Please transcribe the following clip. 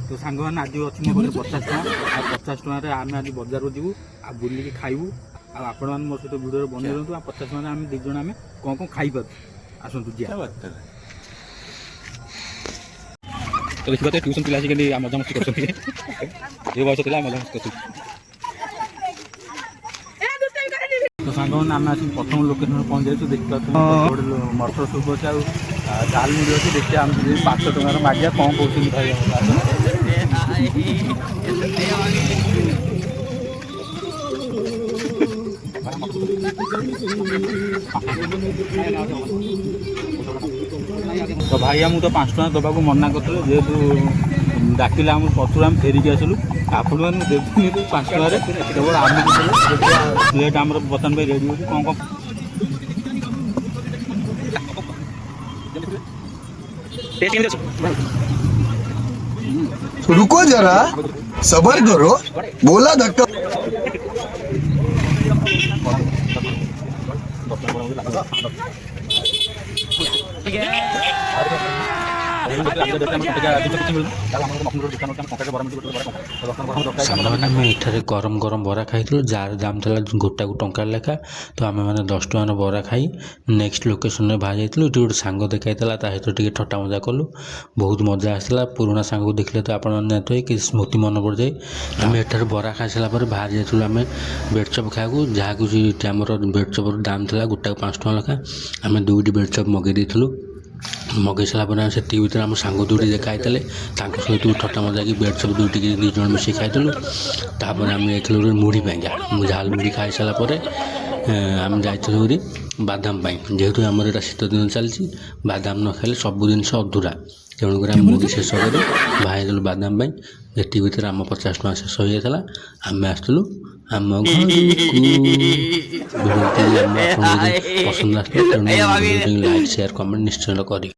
तो सांग मैंने आज अच्छी मो पाखे 50 टका आ 50 टकर आम आज बजार को जीवु आ बुलिकी खाइबु आपण मैंने मो सहित भिडियो बन दिखाँ आ 50 टका आम दी जन आम कौन खाई पार आसतु जी तो देखिए ट्यूशन पिला आसिक मजा मस्ती कर बयस था मजा मस्ती कर तो सांग मैंने आम आस प्रथम लोकेशन पहुँच जाइए देखिए गोटे मटर सूप अच्छे झाल मुड़ी अच्छे देखिए आम 500 टकर मागिया कौन कौन भाई तो भाई आमको तो 5 टका दबा मना करते जेहेतु डाकिले आम पचर आम फेरिकी आसलु आपण मैंने देवी 5 टकर केवल आम प्लेट आम बर्तमान भाई रेडी हो कौन कौन रुको जरा सबर करो बोला धक्का आम एठारे गरम गरम बरा खाई जार दाम था गोटा को टंका लेखा तो आम मैंने 10 टकर बरा खाई नेक्स्ट लोकेशन में बाहर जाइए गोटे सांग देखाई सहित टे ठट्टा मजा कलु बहुत मजा आसाला पुराना सांग को देखले तो आपने कि स्मृति मन पड़ जाए आम एठारे बरा खाई सारापर बाहर जाइए आम बेडचप खाया जहाँ कुछ आम बेडचपर दाम था गोटा को 5 टका लेखा आम 2टी बेडचप मगै देलु मगै सारापर से भर आम सांग दुटी देखाई सहित ठट्टा मजा कि बेडचप दुटी दी जन मिसे खाइलु तापर आम जाइलु मुढ़ी पाइका झाल मुढ़ी खाई सारापर आम जाइलु बादाम जेहेतु आम यहाँ शीत दिन चलती बादाम न खाइले सब जिन अधूरा तेणुक आम मुढ़ी शेष कर बाहर बादाम ये भर आम 50 टका शेष हो जाता आम आसलु आम घर को पसंद आस लाइक शेयर कमेंट निश्चय कर।